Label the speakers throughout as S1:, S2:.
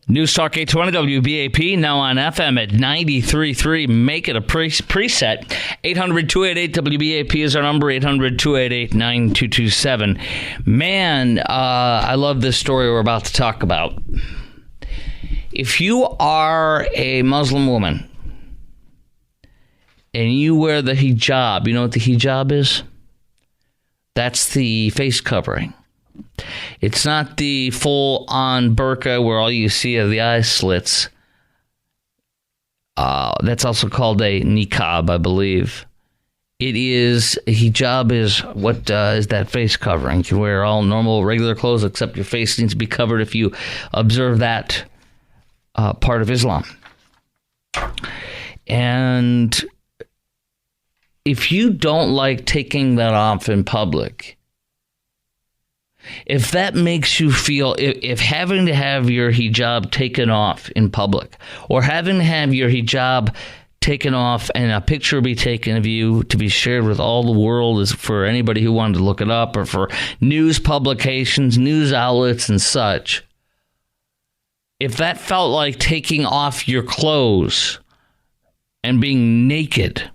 S1: News Talk 820 WBAP, now on FM at 93.3. Make it a preset. 800-288-WBAP is our number, 800-288-9227. Man, I love this story we're about to talk about. If you are a Muslim woman and you wear the hijab, you know what the hijab is? That's the face covering. It's not the full-on burqa where all you see are the eye slits. That's also called a niqab, I believe. Hijab is what is that face covering. You can wear all normal, regular clothes, except your face needs to be covered if you observe that part of Islam. And if you don't like taking that off in public, if that makes you feel, if having to have your hijab taken off in public, or having to have your hijab taken off and a picture be taken of you to be shared with all the world is for anybody who wanted to look it up, or for news publications, news outlets and such, if that felt like taking off your clothes and being naked,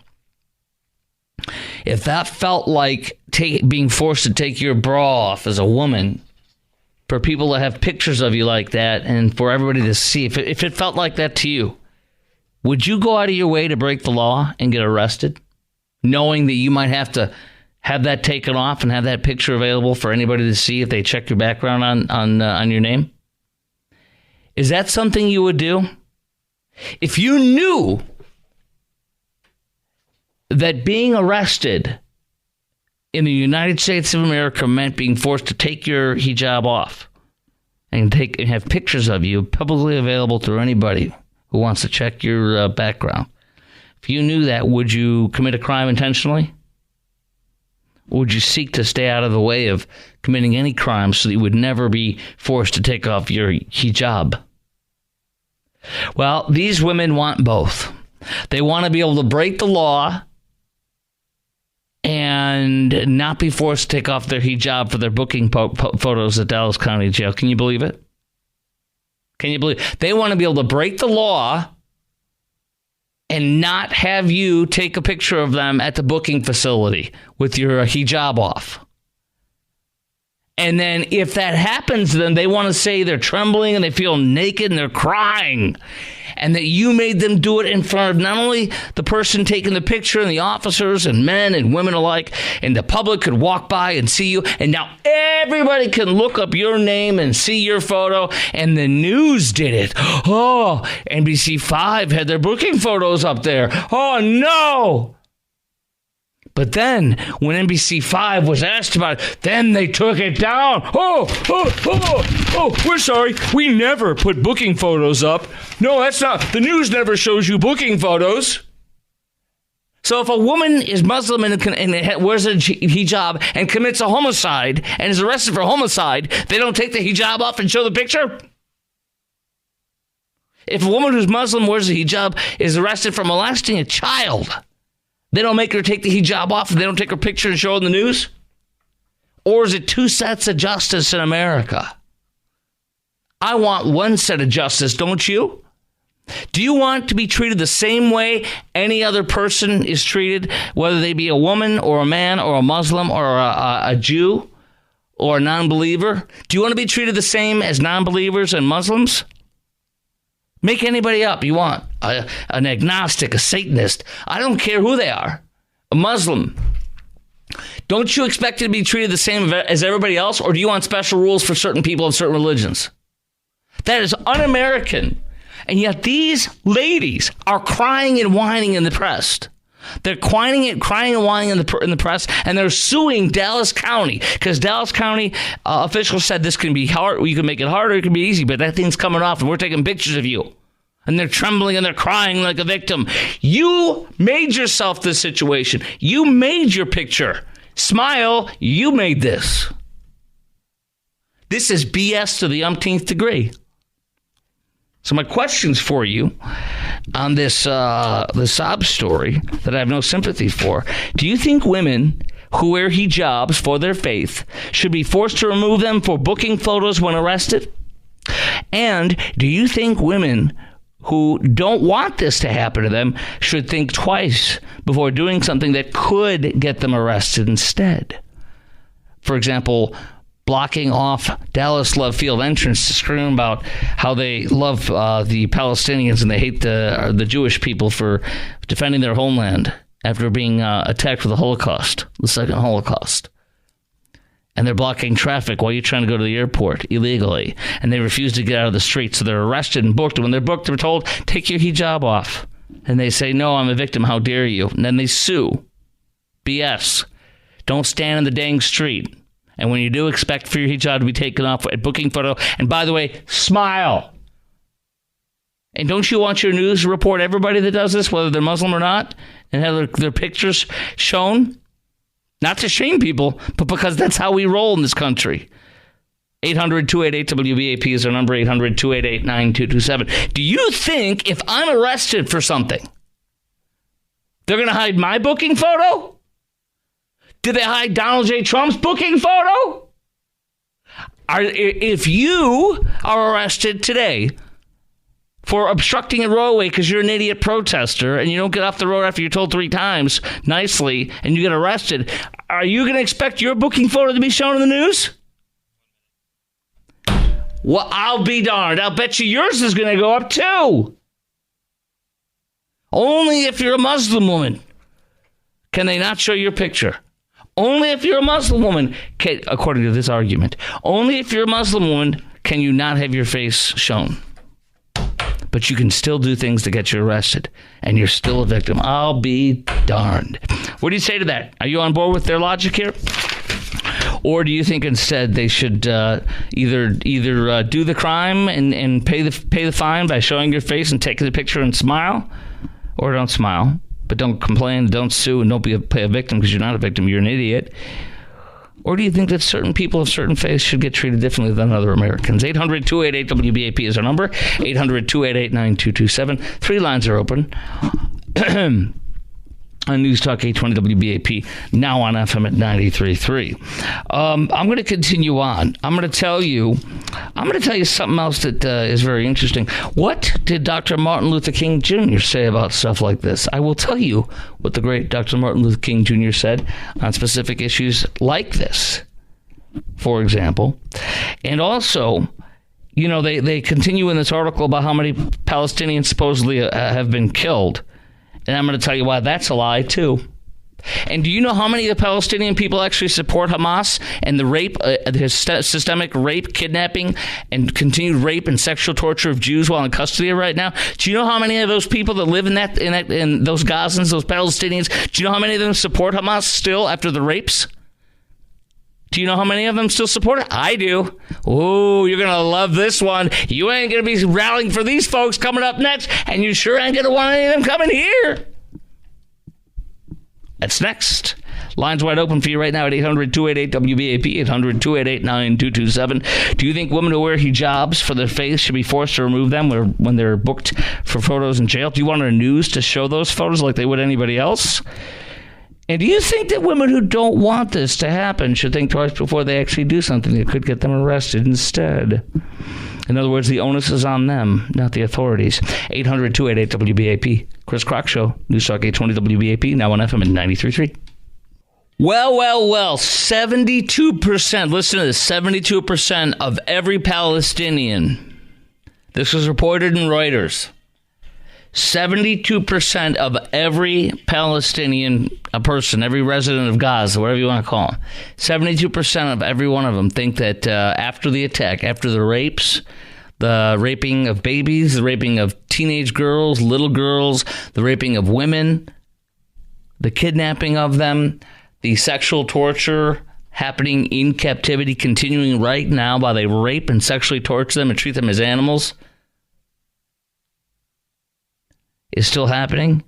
S1: if that felt like being forced to take your bra off as a woman, for people to have pictures of you like that and for everybody to see, if it felt like that to you, would you go out of your way to break the law and get arrested, knowing that you might have to have that taken off and have that picture available for anybody to see if they check your background on your name? Is that something you would do? If you knew that being arrested in the United States of America meant being forced to take your hijab off and have pictures of you publicly available to anybody who wants to check your background. If you knew that, would you commit a crime intentionally? Or would you seek to stay out of the way of committing any crime so that you would never be forced to take off your hijab? Well, these women want both. They want to be able to break the law and not be forced to take off their hijab for their booking photos at Dallas County Jail. Can you believe it? Can you believe it? They want to be able to break the law and not have you take a picture of them at the booking facility with your hijab off. And then if that happens, then they want to say they're trembling and they feel naked and they're crying. And that you made them do it in front of not only the person taking the picture and the officers and men and women alike, and the public could walk by and see you. And now everybody can look up your name and see your photo. And the news did it. Oh, NBC5 had their booking photos up there. Oh, no. But then, when NBC5 was asked about it, then they took it down. Oh, we're sorry. We never put booking photos up. No, that's not. The news never shows you booking photos. So if a woman is Muslim and wears a hijab and commits a homicide and is arrested for homicide, they don't take the hijab off and show the picture? If a woman who's Muslim wears a hijab is arrested for molesting a child, they don't make her take the hijab off and they don't take her picture and show it in the news? Or is it two sets of justice in America? I want one set of justice, don't you? Do you want to be treated the same way any other person is treated, whether they be a woman or a man or a Muslim or a Jew or a non-believer? Do you want to be treated the same as non-believers and Muslims? Make anybody up you want. An agnostic, a Satanist. I don't care who they are. A Muslim. Don't you expect it to be treated the same as everybody else? Or do you want special rules for certain people and certain religions? That is un-American. And yet these ladies are crying and whining in the press. They're crying and whining in the press, and they're suing Dallas County because Dallas County officials said this can be hard. You can make it harder, it can be easy, but that thing's coming off, and we're taking pictures of you. And they're trembling and they're crying like a victim. You made yourself this situation. You made your picture. Smile, you made this. This is BS to the umpteenth degree. So my questions for you on this sob story that I have no sympathy for. Do you think women who wear hijabs for their faith should be forced to remove them for booking photos when arrested? And do you think women who don't want this to happen to them should think twice before doing something that could get them arrested instead? For example, blocking off Dallas Love Field entrance to scream about how they love the Palestinians and they hate the Jewish people for defending their homeland after being attacked with the Holocaust, the second Holocaust. And they're blocking traffic while you're trying to go to the airport illegally. And they refuse to get out of the street, so they're arrested and booked. And when they're booked, they're told, take your hijab off. And they say, no, I'm a victim, how dare you? And then they sue. BS. Don't stand in the dang street. And when you do, expect for your hijab to be taken off at booking photo. And by the way, smile. And don't you want your news to report everybody that does this, whether they're Muslim or not, and have their pictures shown? Not to shame people, but because that's how we roll in this country. 800-288-WBAP is our number, 800-288-9227. Do you think if I'm arrested for something, they're going to hide my booking photo? Did they hide Donald J. Trump's booking photo? If you are arrested today for obstructing a roadway because you're an idiot protester and you don't get off the road after you're told 3 times nicely and you get arrested, are you going to expect your booking photo to be shown in the news? Well, I'll be darned. I'll bet you yours is going to go up too. Only if you're a Muslim woman can they not show your picture. Only if you're a Muslim woman, according to this argument, only if you're a Muslim woman can you not have your face shown. But you can still do things to get you arrested, and you're still a victim. I'll be darned. What do you say to that? Are you on board with their logic here? Or do you think instead they should either do the crime and pay the fine by showing your face and taking the picture and smile, or don't smile, but don't complain, don't sue, and don't play a victim because you're not a victim, you're an idiot? Or do you think that certain people of certain faiths should get treated differently than other Americans? 800-288-WBAP is our number. 800-288-9227. 3 lines are open. On News Talk 820 WBAP, now on FM at 93.3. I'm going to continue on. I'm going to tell you something else that is very interesting. What did Dr. Martin Luther King Jr. say about stuff like this? I will tell you what the great Dr. Martin Luther King Jr. said on specific issues like this, for example. And also, you know, they continue in this article about how many Palestinians supposedly have been killed. And I'm going to tell you why that's a lie, too. And do you know how many of the Palestinian people actually support Hamas and the rape, the systemic rape, kidnapping, and continued rape and sexual torture of Jews while in custody right now? Do you know how many of those people that live in those Gazans, those Palestinians, do you know how many of them support Hamas still after the rapes? Do you know how many of them still support it? I do. Oh, you're going to love this one. You ain't going to be rallying for these folks coming up next, and you sure ain't going to want any of them coming here. That's next. Lines wide open for you right now at 800-288-WBAP, 800-288-9227. Do you think women who wear hijabs for their face should be forced to remove them when they're booked for photos in jail? Do you want our news to show those photos like they would anybody else? And do you think that women who don't want this to happen should think twice before they actually do something that could get them arrested instead? In other words, the onus is on them, not the authorities. 800-288-WBAP. Chris Crock Show, News Talk 820 WBAP, now on FM at 93.3. Well, 72%, listen to this, 72% of every Palestinian, this was reported in Reuters, 72% of every Palestinian person, every resident of Gaza, whatever you want to call them, 72% of every one of them think that after the attack, after the rapes, the raping of babies, the raping of teenage girls, little girls, the raping of women, the kidnapping of them, the sexual torture happening in captivity, continuing right now while they rape and sexually torture them and treat them as animals, is still happening.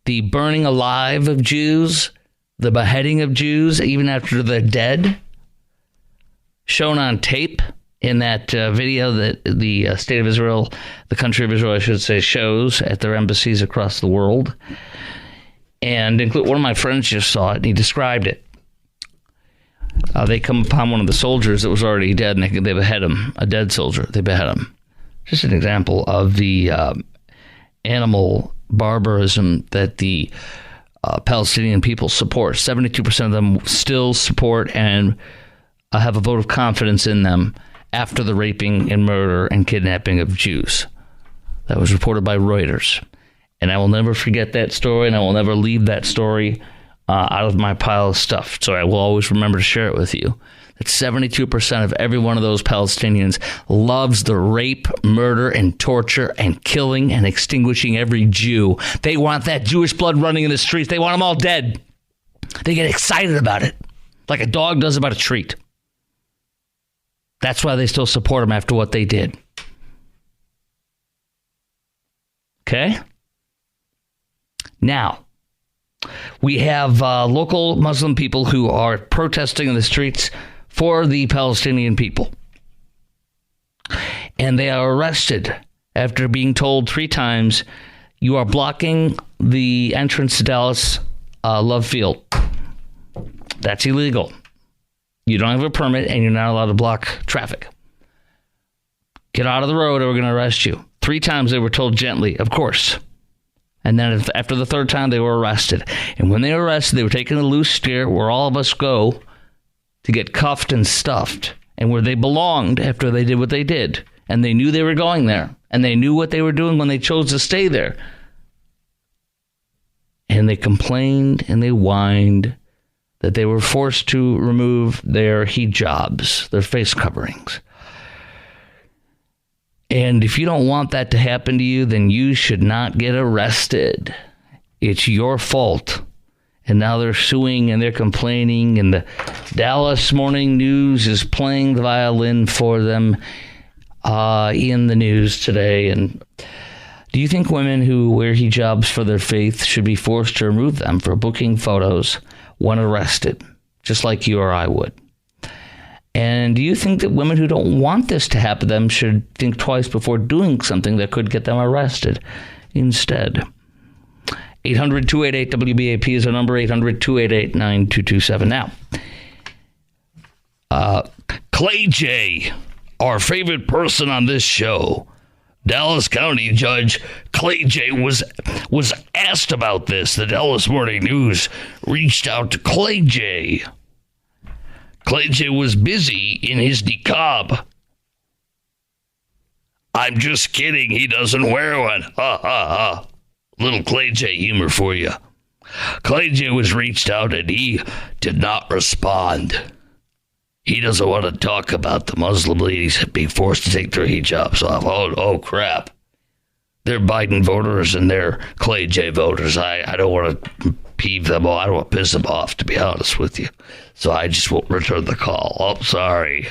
S1: The burning alive of Jews, the beheading of Jews, even after they're dead, shown on tape in that video that the state of Israel, the country of Israel, I should say, shows at their embassies across the world. And one of my friends just saw it, and he described it. they come upon one of the soldiers that was already dead, and they behead him, a dead soldier. They behead him. Just an example of the animal barbarism that the Palestinian people support. 72% of them still support and have a vote of confidence in them after the raping and murder and kidnapping of Jews. That was reported by Reuters. And I will never forget that story, and I will never leave that story out of my pile of stuff. So I will always remember to share it with you. That 72% of every one of those Palestinians loves the rape, murder, and torture and killing and extinguishing every Jew. They want that Jewish blood running in the streets. They want them all dead. They get excited about it, like a dog does about a treat. That's why they still support them after what they did. Okay? Now, we have local Muslim people who are protesting in the streets for the Palestinian people. And they are arrested after being told 3 times, you are blocking the entrance to Dallas Love Field. That's illegal. You don't have a permit, and you're not allowed to block traffic. Get out of the road or we're going to arrest you. 3 times they were told gently, of course. And then after the 3rd time, they were arrested. And when they were arrested, they were taken to loose steer, where all of us go to get cuffed and stuffed, and where they belonged after they did what they did. And they knew they were going there. And they knew what they were doing when they chose to stay there. And they complained and they whined that they were forced to remove their hijabs, their face coverings. And if you don't want that to happen to you, then you should not get arrested. It's your fault. And now they're suing and they're complaining, and the Dallas Morning News is playing the violin for them in the news today. And do you think women who wear hijabs for their faith should be forced to remove them for booking photos when arrested, just like you or I would? And do you think that women who don't want this to happen to them should think twice before doing something that could get them arrested instead? 800-288-WBAP is our number, 800-288-9227. Now, Clay J., our favorite person on this show, Dallas County Judge Clay J. was asked about this. The Dallas Morning News reached out to Clay J. Clay J. was busy in his niqab. I'm just kidding. He doesn't wear one. Ha, ha, ha. Little Clay J. humor for you. Clay J. was reached out and he did not respond. He doesn't want to talk about the Muslim ladies being forced to take their hijabs off. Oh crap. They're Biden voters and they're Clay J. voters. I don't want to peeve them off. I don't want to piss them off, to be honest with you. So I just won't return the call. Oh, sorry.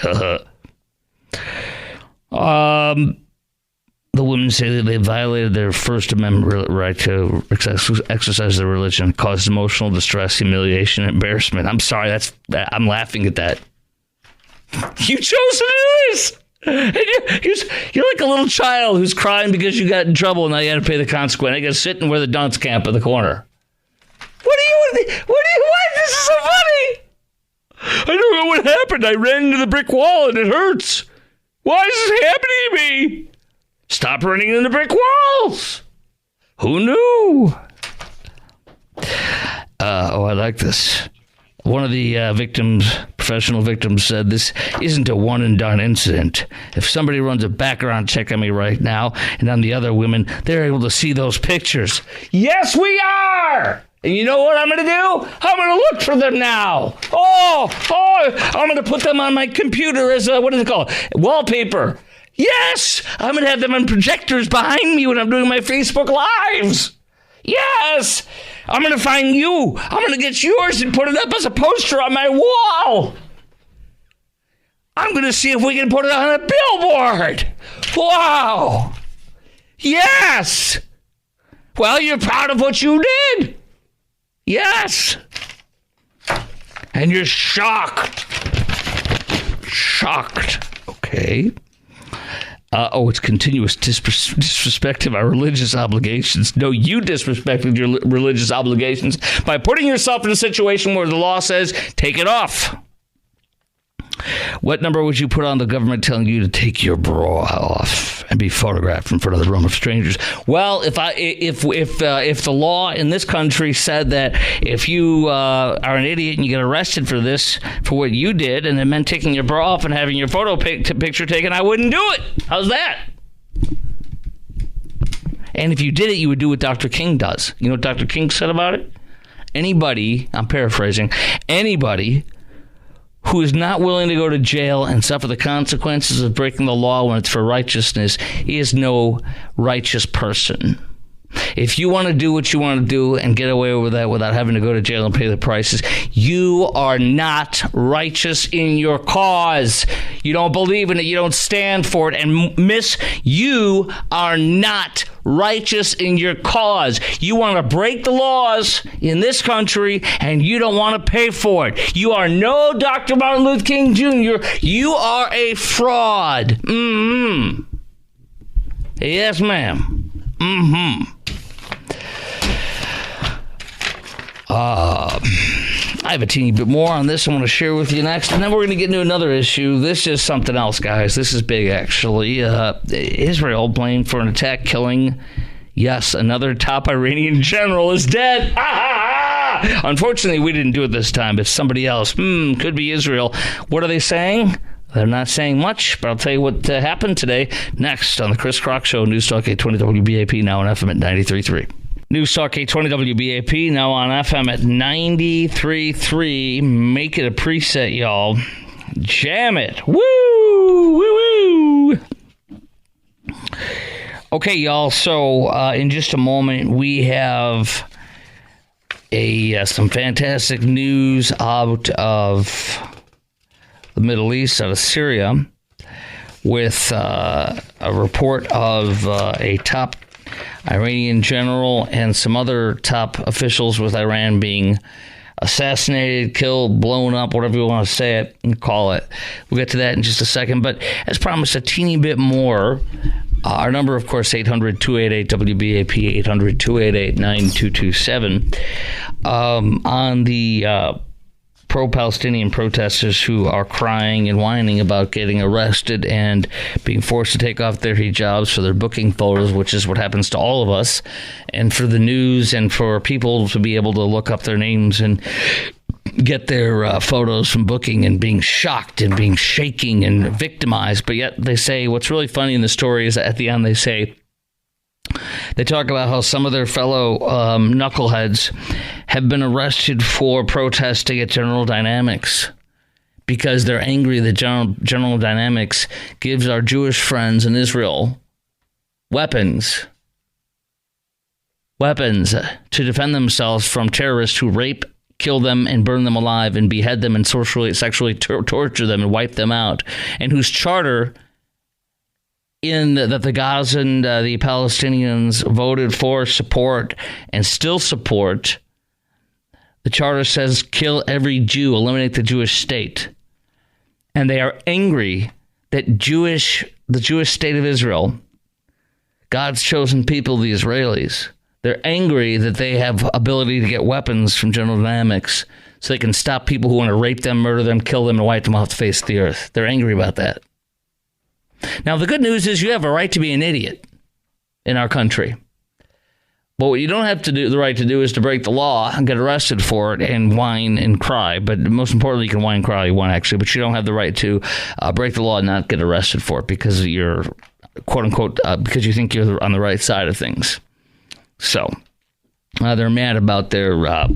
S1: The women say that they violated their First Amendment right to exercise their religion, caused emotional distress, humiliation, embarrassment. I'm sorry. I'm laughing at that. You chose to do this. And you're like a little child who's crying because you got in trouble and now you got to pay the consequence. You got to sit and wear the dunce camp in the corner. What? This is so funny. I don't know what happened. I ran into the brick wall and it hurts. Why is this happening to me? Stop running into brick walls. Who knew? I like this. One of the professional victims said, this isn't a one-and-done incident. If somebody runs a background check on me right now and on the other women, they're able to see those pictures. Yes, we are! And you know what I'm going to do? I'm going to look for them now. I'm going to put them on my computer as what is it called? Wallpaper. Yes! I'm going to have them on projectors behind me when I'm doing my Facebook Lives. Yes! I'm going to find you. I'm going to get yours and put it up as a poster on my wall. I'm going to see if we can put it on a billboard. Wow. Yes. Well, you're proud of what you did. Yes. And you're shocked. Shocked. Okay. It's continuous disrespect of our religious obligations. No, you disrespected your religious obligations by putting yourself in a situation where the law says, take it off. What number would you put on the government telling you to take your bra off and be photographed in front of the room of strangers? Well, if the law in this country said that if you are an idiot and you get arrested for this, for what you did, and it meant taking your bra off and having your photo picture taken, I wouldn't do it. How's that? And if you did it, you would do what Dr. King does. You know what Dr. King said about it? Anybody, I'm paraphrasing, anybody who is not willing to go to jail and suffer the consequences of breaking the law when it's for righteousness, he is no righteous person. If you want to do what you want to do and get away with that without having to go to jail and pay the prices, you are not righteous in your cause. You don't believe in it. You don't stand for it. And miss, you are not righteous in your cause. You want to break the laws in this country and you don't want to pay for it. You are no Dr. Martin Luther King Jr. You are a fraud. Yes, ma'am. I have a teeny bit more on this I want to share with you next, and then we're going to get into another issue. This is something else, guys. This is big, actually. Israel blamed for an attack killing, yes, another top Iranian general is dead. Unfortunately, we didn't do it this time. It's somebody else. Could be Israel. What are they saying? They're not saying much, but I'll tell you what happened today. Next on the Chris Crock Show, News Talk 820 WBAP, now on FM at 93.3. News Talk 820 WBAP, now on FM at 93.3. Make it a preset, y'all. Jam it. Woo! Woo! Woo! Okay, y'all. So in just a moment, we have some fantastic news out of the Middle East, out of Syria, with a report of a top Iranian general and some other top officials with Iran being assassinated, killed, blown up, whatever you want to say it and call it. We'll get to that in just a second. But as promised, a teeny bit more. Our number, of course, 800-288-WBAP, 800-288-9227. On the pro-Palestinian protesters who are crying and whining about getting arrested and being forced to take off their hijabs for their booking photos, which is what happens to all of us, and for the news and for people to be able to look up their names and get their photos from booking and being shocked and being shaking and victimized. But yet they say, what's really funny in the story is at the end they say, they talk about how some of their fellow knuckleheads have been arrested for protesting at General Dynamics because they're angry that General Dynamics gives our Jewish friends in Israel weapons to defend themselves from terrorists who rape, kill them, and burn them alive, and behead them and sexually torture them and wipe them out, and whose charter that the Gaza and the Palestinians voted for, support, and still support. The charter says kill every Jew, eliminate the Jewish state. And they are angry that the Jewish state of Israel, God's chosen people, the Israelis, they're angry that they have ability to get weapons from General Dynamics so they can stop people who want to rape them, murder them, kill them, and wipe them off the face of the earth. They're angry about that. Now, the good news is you have a right to be an idiot in our country. But what you don't have to do, the right to do, is to break the law and get arrested for it and whine and cry. But most importantly, you can whine and cry all you want, actually. But you don't have the right to break the law and not get arrested for it because you're, quote unquote, because you think you're on the right side of things. So they're mad about their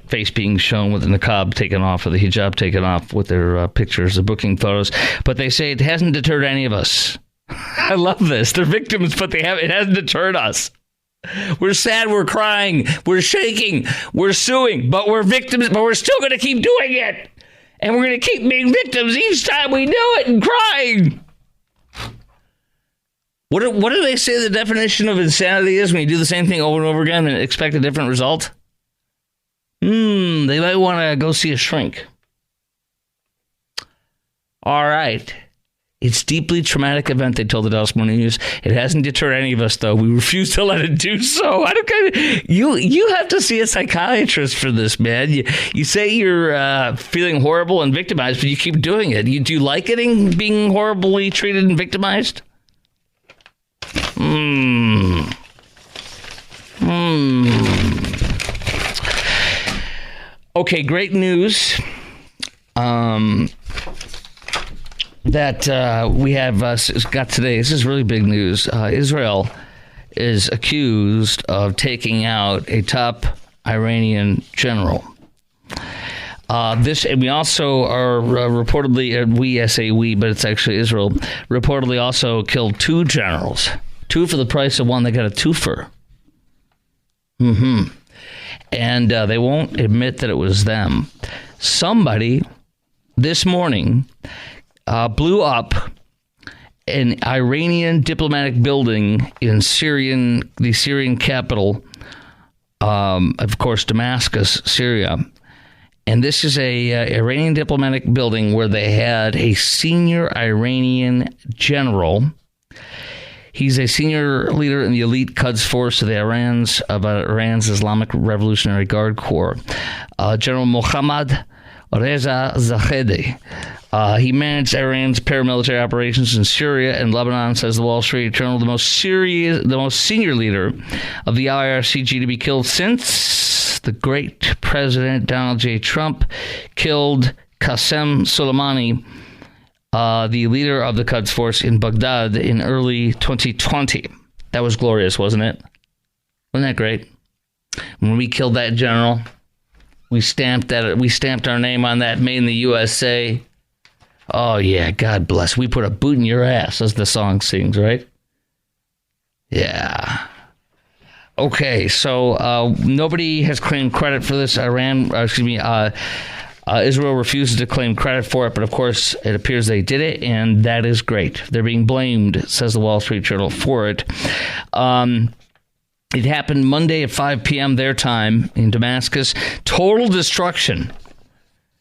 S1: face being shown with the niqab taken off or the hijab taken off with their pictures, the booking photos. But they say it hasn't deterred any of us. I love this. They're victims, but it hasn't deterred us. We're sad, we're crying, we're shaking, we're suing, but we're victims, but we're still going to keep doing it. And we're going to keep being victims each time we do it and crying. What do they say the definition of insanity is when you do the same thing over and over again and expect a different result? They might want to go see a shrink. All right. It's a deeply traumatic event, they told the Dallas Morning News. It hasn't deterred any of us, though. We refuse to let it do so. I don't. You have to see a psychiatrist for this, man. You say you're feeling horrible and victimized, but you keep doing it. Do you like being horribly treated and victimized? Okay, great news. That we have got today. This is really big news. Israel is accused of taking out a top Iranian general. And we also are reportedly, I say we, but it's actually Israel, reportedly also killed 2 generals. 2 for the price of 1. They got a twofer. And they won't admit that it was them. Somebody this morning blew up an Iranian diplomatic building in the Syrian capital, of course, Damascus, Syria. And this is a Iranian diplomatic building where they had a senior Iranian general. He's a senior leader in the elite Quds force of Iran's Islamic Revolutionary Guard Corps, General Mohammad Reza Zahedi. He managed Iran's paramilitary operations in Syria and Lebanon, says the Wall Street Journal, the most senior leader of the IRCG to be killed since the great President Donald J. Trump killed Qasem Soleimani, the leader of the Quds force in Baghdad in early 2020. That was glorious, wasn't it? Wasn't that great? When we killed that general, we stamped our name on that, made in the USA. Oh, yeah, God bless. We put a boot in your ass, as the song sings, right? Yeah. Okay, so nobody has claimed credit for this. Israel refuses to claim credit for it, but of course it appears they did it, and that is great. They're being blamed, says the Wall Street Journal, for it. It happened Monday at 5 p.m. their time in Damascus. Total destruction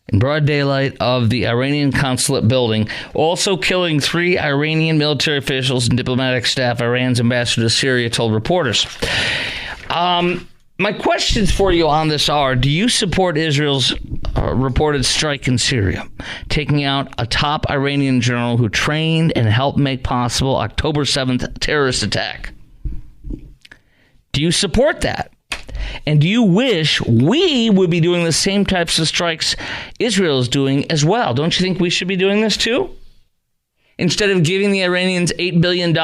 S1: in broad daylight of the Iranian consulate building, also killing 3 Iranian military officials and diplomatic staff, Iran's ambassador to Syria told reporters. My questions for you on this are, do you support Israel's reported strike in Syria, taking out a top Iranian general who trained and helped make possible October 7th terrorist attack? Do you support that? And do you wish we would be doing the same types of strikes Israel is doing as well? Don't you think we should be doing this too? Instead of giving the Iranians $8 billion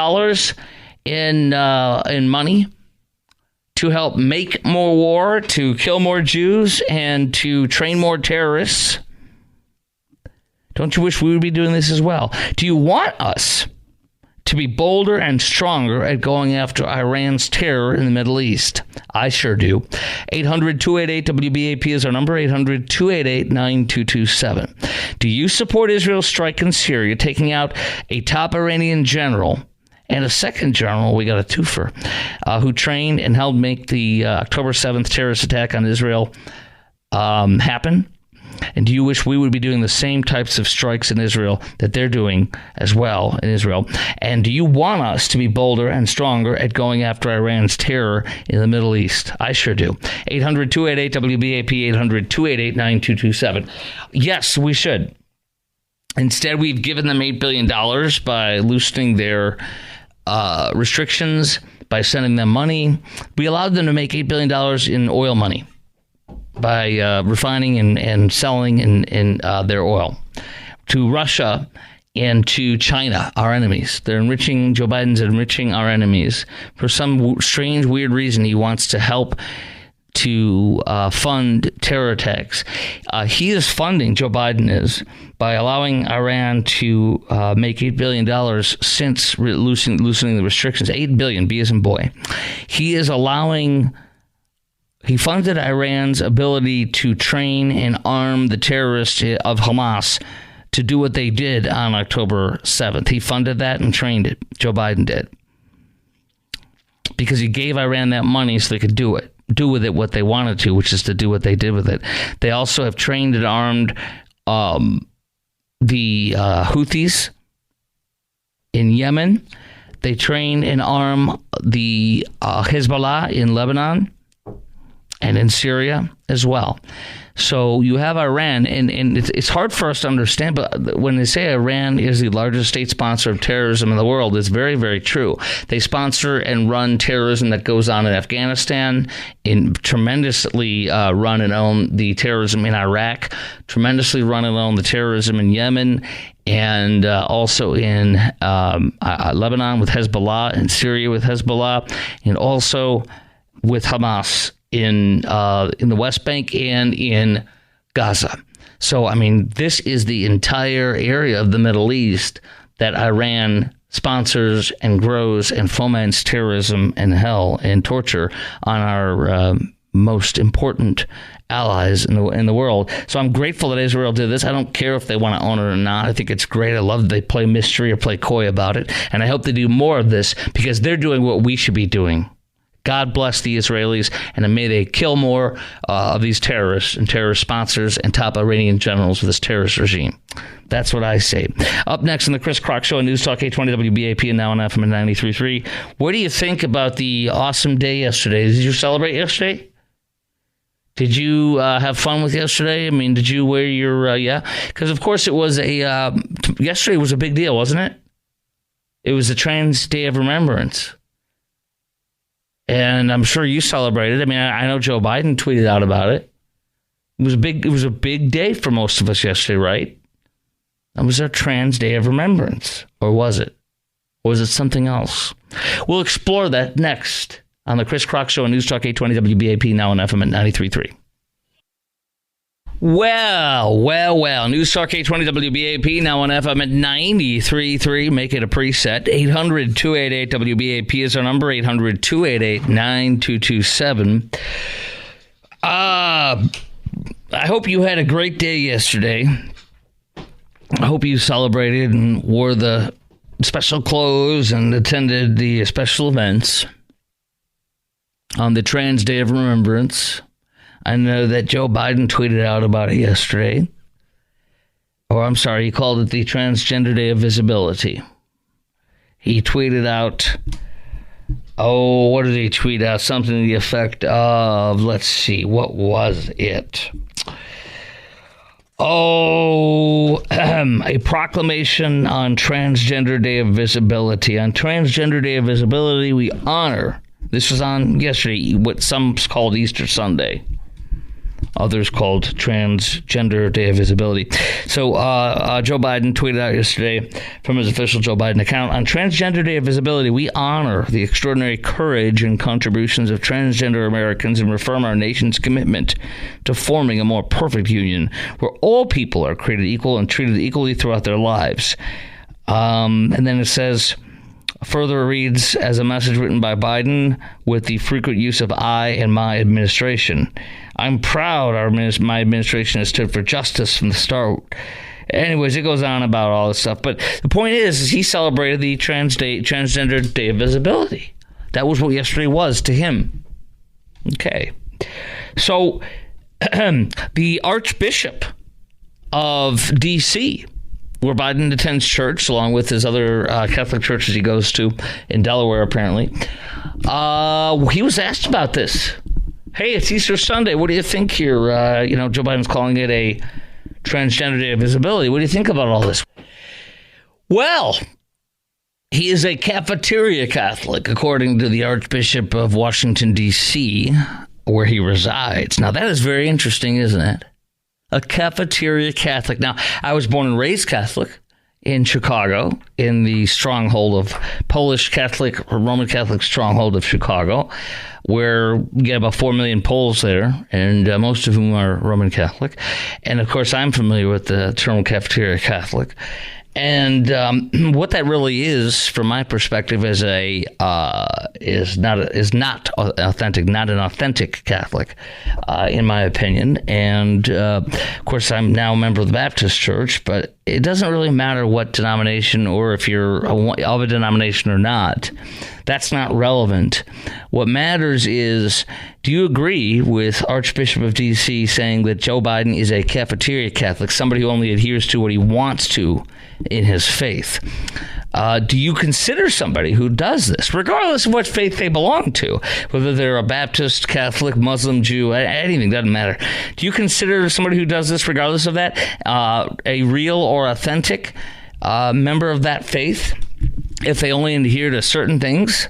S1: in money to help make more war, to kill more Jews, and to train more terrorists, don't you wish we would be doing this as well? Do you want us to be bolder and stronger at going after Iran's terror in the Middle East? I sure do. 800-288-WBAP is our number, 800-288-9227. Do you support Israel's strike in Syria, taking out a top Iranian general and a second general, we got a twofer, who trained and helped make the October 7th terrorist attack on Israel happen? And do you wish we would be doing the same types of strikes in Israel that they're doing as well in Israel? And do you want us to be bolder and stronger at going after Iran's terror in the Middle East? I sure do. 800-288-WBAP, 800-288-9227. Yes, we should. Instead, we've given them $8 billion by loosening their restrictions, by sending them money. We allowed them to make $8 billion in oil money by refining and selling in their oil to Russia and to China, our enemies. Joe Biden's enriching our enemies. For some strange, weird reason, he wants to help to fund terror attacks. He is funding, Joe Biden is, by allowing Iran to make $8 billion since loosening the restrictions. $8 billion, B as in boy. He funded Iran's ability to train and arm the terrorists of Hamas to do what they did on October 7th. He funded that and trained it. Joe Biden did. Because he gave Iran that money so they could do with it what they wanted to, which is to do what they did with it. They also have trained and armed the Houthis in Yemen. They train and arm the Hezbollah in Lebanon and in Syria as well. So you have Iran, and it's hard for us to understand, but when they say Iran is the largest state sponsor of terrorism in the world, it's very, very true. They sponsor and run terrorism that goes on in Afghanistan, tremendously run and own the terrorism in Iraq, tremendously run and own the terrorism in Yemen, and also in Lebanon with Hezbollah, and Syria with Hezbollah, and also with Hamas in the West Bank and in Gaza. So, I mean, this is the entire area of the Middle East that Iran sponsors and grows and foments terrorism and hell and torture on our most important allies in the world. So I'm grateful that Israel did this. I don't care if they want to own it or not. I think it's great. I love that they play mystery or play coy about it. And I hope they do more of this because they're doing what we should be doing. God bless the Israelis, and may they kill more of these terrorists and terrorist sponsors and top Iranian generals of this terrorist regime. That's what I say. Up next on the Chris Crock Show on News Talk 820 WBAP and now on FM 93.3. What do you think about the awesome day yesterday? Did you celebrate yesterday? Did you have fun with yesterday? I mean, did you wear your, Because, of course, it was yesterday was a big deal, wasn't it? It was the Trans Day of Remembrance. And I'm sure you celebrated. I mean, I know Joe Biden tweeted out about it. It was a big day for most of us yesterday, right? That was our Trans Day of Remembrance. Or was it? Or was it something else? We'll explore that next on the Chris Crock Show on News Talk 820 WBAP, now on FM at 93.3. Well. News Talk 820 WBAP, now on FM at 93.3. Make it a preset. 800-288-WBAP is our number. 800-288-9227. I hope you had a great day yesterday. I hope you celebrated and wore the special clothes and attended the special events on the Trans Day of Remembrance. I know that Joe Biden tweeted out about it yesterday. Or I'm sorry, he called it the Transgender Day of Visibility. He tweeted out, what did he tweet out? Something to the effect of, let's see, what was it? A proclamation on Transgender Day of Visibility. On Transgender Day of Visibility, we honor, this was on yesterday, what some called Easter Sunday. Others called Transgender Day of Visibility. So Joe Biden tweeted out yesterday from his official Joe Biden account, on Transgender Day of Visibility, we honor the extraordinary courage and contributions of transgender Americans and reaffirm our nation's commitment to forming a more perfect union where all people are created equal and treated equally throughout their lives. And then it says, further reads as a message written by Biden with the frequent use of I and my administration. I'm proud my administration has stood for justice from the start. Anyways, it goes on about all this stuff. But the point is he celebrated the Transgender Day of Visibility. That was what yesterday was to him. Okay. So the Archbishop of D.C., where Biden attends church, along with his other Catholic churches he goes to in Delaware, apparently. He was asked about this. Hey, it's Easter Sunday. What do you think here? Joe Biden's calling it a Transgender Day of Visibility. What do you think about all this? Well, he is a cafeteria Catholic, according to the Archbishop of Washington, D.C., where he resides. Now, that is very interesting, isn't it? A cafeteria Catholic. Now, I was born and raised Catholic in Chicago, in the stronghold of Polish Catholic or Roman Catholic stronghold of Chicago, where we get about 4 million Poles there, and most of whom are Roman Catholic. And, of course, I'm familiar with the term cafeteria Catholic. And what that really is, from my perspective, is not authentic, not an authentic Catholic, in my opinion. And of course, I'm now a member of the Baptist Church, but it doesn't really matter what denomination or if you're of a denomination or not. That's not relevant. What matters is, do you agree with Archbishop of D.C. saying that Joe Biden is a cafeteria Catholic, somebody who only adheres to what he wants to in his faith? Do you consider somebody who does this, regardless of what faith they belong to, whether they're a Baptist, Catholic, Muslim, Jew, anything, doesn't matter. Do you consider somebody who does this, regardless of that, a real or authentic member of that faith, if they only adhere to certain things?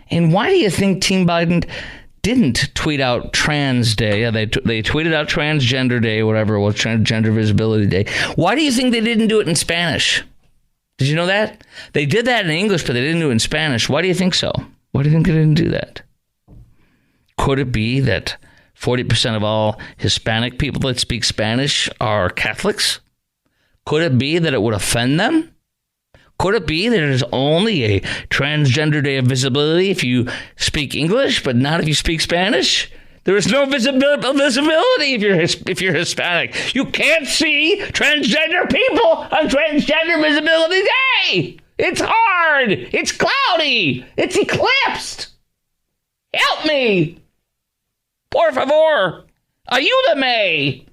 S1: And why do you think Team Biden didn't tweet out Trans Day? They tweeted out Transgender Day, whatever it was, Transgender Visibility Day. Why do you think they didn't do it in Spanish? Did you know that? They did that in English, but they didn't do it in Spanish. Why do you think so? Why do you think they didn't do that? Could it be that 40% of all Hispanic people that speak Spanish are Catholics? Could it be that it would offend them? Could it be that there's only a Transgender Day of Visibility if you speak English, but not if you speak Spanish? There is no visibility if you're Hispanic. You can't see transgender people on Transgender Visibility Day. It's hard. It's cloudy. It's eclipsed. Help me. Por favor. Ayúdame.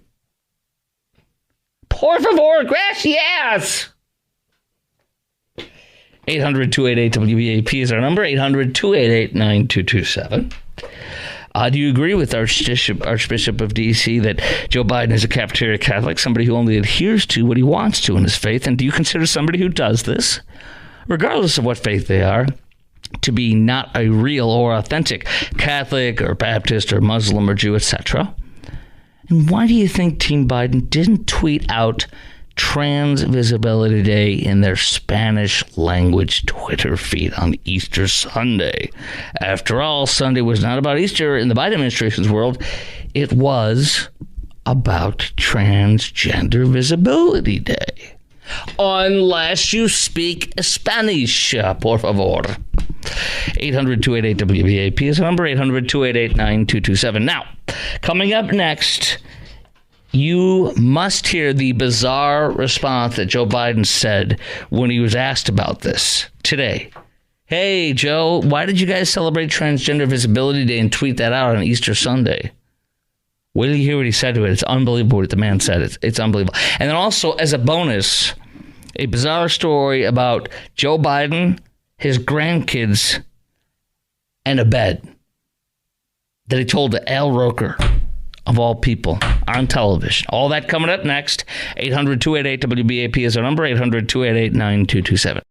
S1: Por favor. Gracias. 800-288-WBAP is our number. 800-288-9227. Do you agree with Archbishop of D.C. that Joe Biden is a cafeteria Catholic, somebody who only adheres to what he wants to in his faith? And do you consider somebody who does this, regardless of what faith they are, to be not a real or authentic Catholic or Baptist or Muslim or Jew, etc.? And why do you think Team Biden didn't tweet out Trans Visibility Day in their Spanish language Twitter feed on Easter Sunday? After all, Sunday was not about Easter in the Biden administration's world. It was about Transgender Visibility Day. Unless you speak Spanish, por favor. 800-288-WBAP is the number. 800-288-9227. Now, coming up next, you must hear the bizarre response that Joe Biden said when he was asked about this today. Hey, Joe, why did you guys celebrate Transgender Visibility Day and tweet that out on Easter Sunday? Wait till you hear what he said to it. It's unbelievable what the man said. It's unbelievable. And then also, as a bonus, a bizarre story about Joe Biden, his grandkids, and a bed that he told to Al Roker, of all people, on television. All that coming up next. 800-288-WBAP is our number. 800-288-9227.